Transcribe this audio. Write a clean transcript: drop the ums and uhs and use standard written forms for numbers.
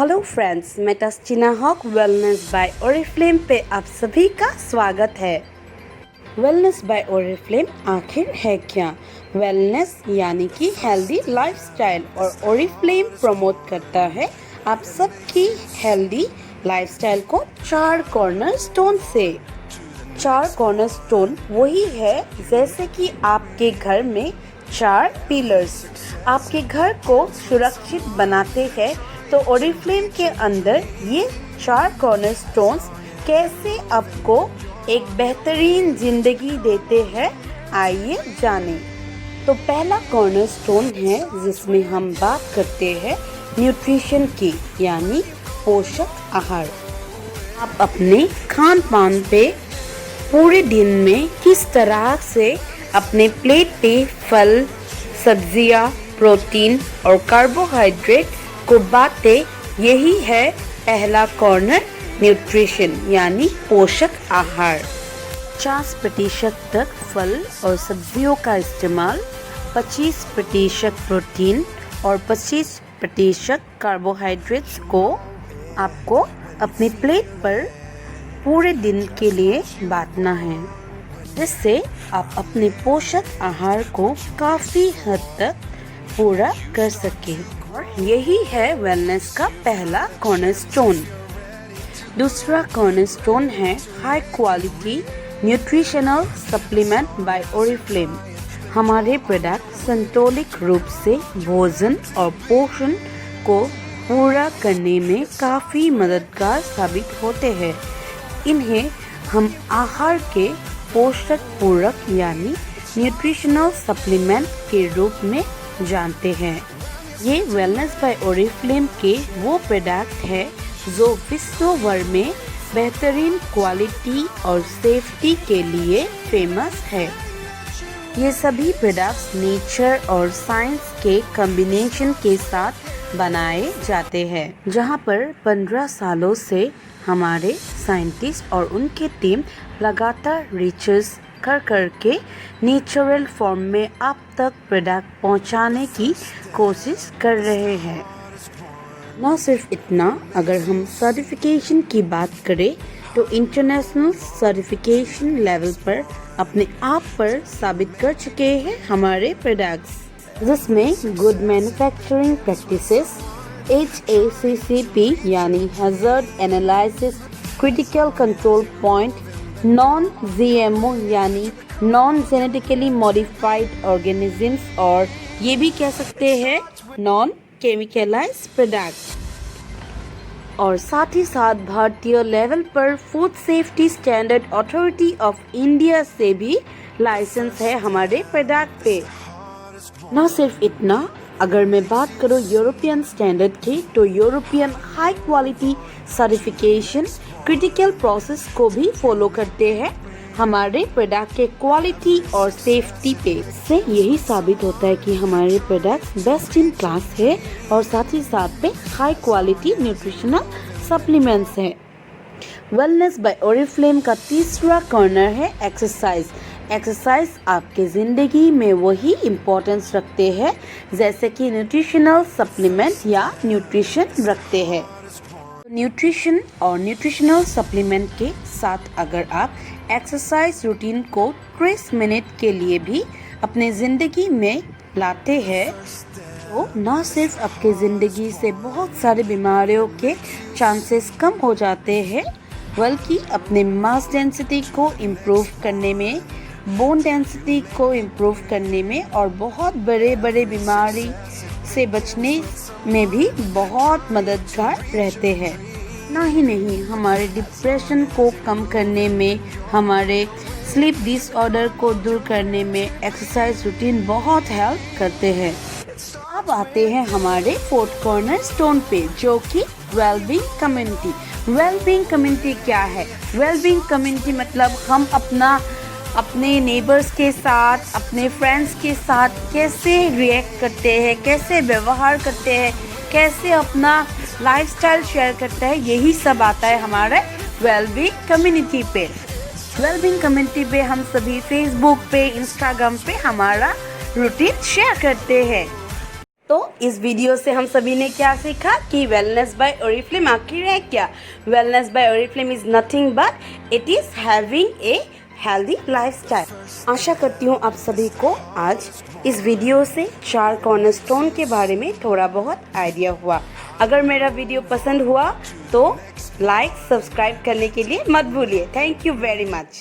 Hello friends, मैं तस्टीना हक wellness by Oriflame पे आप सभी का स्वागत है। वेलनेस बाय ओरिफ्लेम आखिर है क्या? वेलनेस यानी कि हेल्दी लाइफस्टाइल और ओरिफ्लेम प्रमोट करता है आप सबकी हेल्दी लाइफस्टाइल को 4 कॉर्नरस्टोन से। 4 कॉर्नरस्टोन वही है जैसे कि आपके घर में 4 पिलर्स आपके घर को सुरक्षित बनाते हैं। तो ओरिफ्लेम के अंदर ये 4 कॉर्नरस्टोन्स कैसे आपको एक बेहतरीन जिंदगी देते हैं, आइए जानें। तो पहला कॉर्नरस्टोन है जिसमें हम बात करते हैं न्यूट्रिशन की, यानी पोषक आहार। आप अपने खान पान पे पूरे दिन में किस तरह से अपने प्लेट पे फल, सब्जियां, प्रोटीन और कार्बोहाइड्रेट को बांटे, यही है पहला कॉर्नर, न्यूट्रिशन यानी पोषक आहार। 50% तक फल और सब्जियों का इस्तेमाल, 25% प्रोटीन और 25% कार्बोहाइड्रेट्स को आपको अपनी प्लेट पर पूरे दिन के लिए बांटना है, जिससे आप अपने पोषक आहार को काफ़ी हद तक पूरा कर सके। और यही है वेलनेस का पहला कॉर्नरस्टोन। दूसरा कॉर्नरस्टोन है high quality nutritional supplement by Oriflame. हमारे प्रोडक्ट संतुलित रूप से भोजन और पोषण को पूरा करने में काफ़ी मददगार साबित होते हैं। इन्हें हम आहार के पोषक पूरक यानी न्यूट्रिशनल सप्लीमेंट के रूप में जानते हैं। ये वेलनेस बाय ओरिफ्लेम के वो प्रोडक्ट है जो विश्व भर में बेहतरीन क्वालिटी और सेफ्टी के लिए फेमस है। ये सभी प्रोडक्ट्स नेचर और साइंस के कॉम्बिनेशन के साथ बनाए जाते हैं, जहाँ पर 15 सालों से हमारे साइंटिस्ट और उनके टीम लगातार रिसर्च करके नेचुरल फॉर्म में आप तक प्रोडक्ट पहुंचाने की कोशिश कर रहे हैं। न सिर्फ इतना, अगर हम सर्टिफिकेशन की बात करें तो इंटरनेशनल सर्टिफिकेशन लेवल पर अपने आप पर साबित कर चुके हैं हमारे प्रोडक्ट्स, जिसमें गुड मैन्युफैक्चरिंग प्रैक्टिसेस, HACCP यानी hazard analysis, critical control point, non GMO यानी नॉन जेनेटिकली मॉडिफाइड ऑर्गेनिजम्स, और ये भी कह सकते हैं नॉन केमिकलाइज्ड प्रोडक्ट। और साथ ही साथ भारतीय लेवल पर food safety standard authority of India से भी लाइसेंस है हमारे प्रोडक्ट पे। न सिर्फ इतना, अगर मैं बात करूँ यूरोपियन स्टैंडर्ड की, तो European high quality certification critical process को भी फॉलो करते हैं हमारे प्रोडक्ट के क्वालिटी और सेफ्टी पे। से यही साबित होता है कि हमारे प्रोडक्ट बेस्ट इन क्लास है और साथ ही साथ में हाई क्वालिटी न्यूट्रिशनल सप्लीमेंट्स है। वेलनेस बाय ओरिफ्लेम का तीसरा कॉर्नर है एक्सरसाइज। एक्सरसाइज आपके ज़िंदगी में वही इम्पोर्टेंस रखते हैं जैसे कि न्यूट्रिशनल सप्लीमेंट या न्यूट्रिशन रखते हैं। न्यूट्रिशन और न्यूट्रिशनल सप्लीमेंट के साथ अगर आप एक्सरसाइज रूटीन को 30 मिनट के लिए भी अपने ज़िंदगी में लाते हैं, तो न सिर्फ आपके ज़िंदगी से बहुत सारे बीमारियों के चांसेस कम हो जाते हैं, बल्कि अपने मास डेंसिटी को इम्प्रूव करने में, बोन डेंसिटी को इम्प्रूव करने में और बहुत बड़े बड़े बीमारी से बचने में भी बहुत मददगार रहते हैं। ना ही नहीं, हमारे डिप्रेशन को कम करने में, हमारे स्लीप डिसऑर्डर को दूर करने में एक्सरसाइज रूटीन बहुत हेल्प करते हैं। अब आते हैं हमारे फोर्थ कॉर्नरस्टोन पे, जो कि वेलबींग कम्युनिटी। वेलबींग कम्युनिटी क्या है? वेलबींग कम्युनिटी मतलब हम अपने नेबर्स के साथ, अपने फ्रेंड्स के साथ कैसे रिएक्ट करते हैं, कैसे व्यवहार करते हैं, कैसे अपना लाइफस्टाइल शेयर करते हैं, यही सब आता है हमारे वेलबींग कम्युनिटी पे। वेलबींग कम्युनिटी पे हम सभी फेसबुक पे, इंस्टाग्राम पे हमारा रूटीन शेयर करते हैं। तो इस वीडियो से हम सभी ने क्या सीखा कि वेलनेस बाय ओरिफ्लेम आखिर है क्या। Wellness by Oriflame is nothing but it is having a healthy lifestyle. आशा करती हूँ आप सभी को आज इस वीडियो से 4 कॉर्नरस्टोन के बारे में थोड़ा बहुत आइडिया हुआ। अगर मेरा वीडियो पसंद हुआ तो लाइक सब्सक्राइब करने के लिए मत भूलिए। Thank you very much.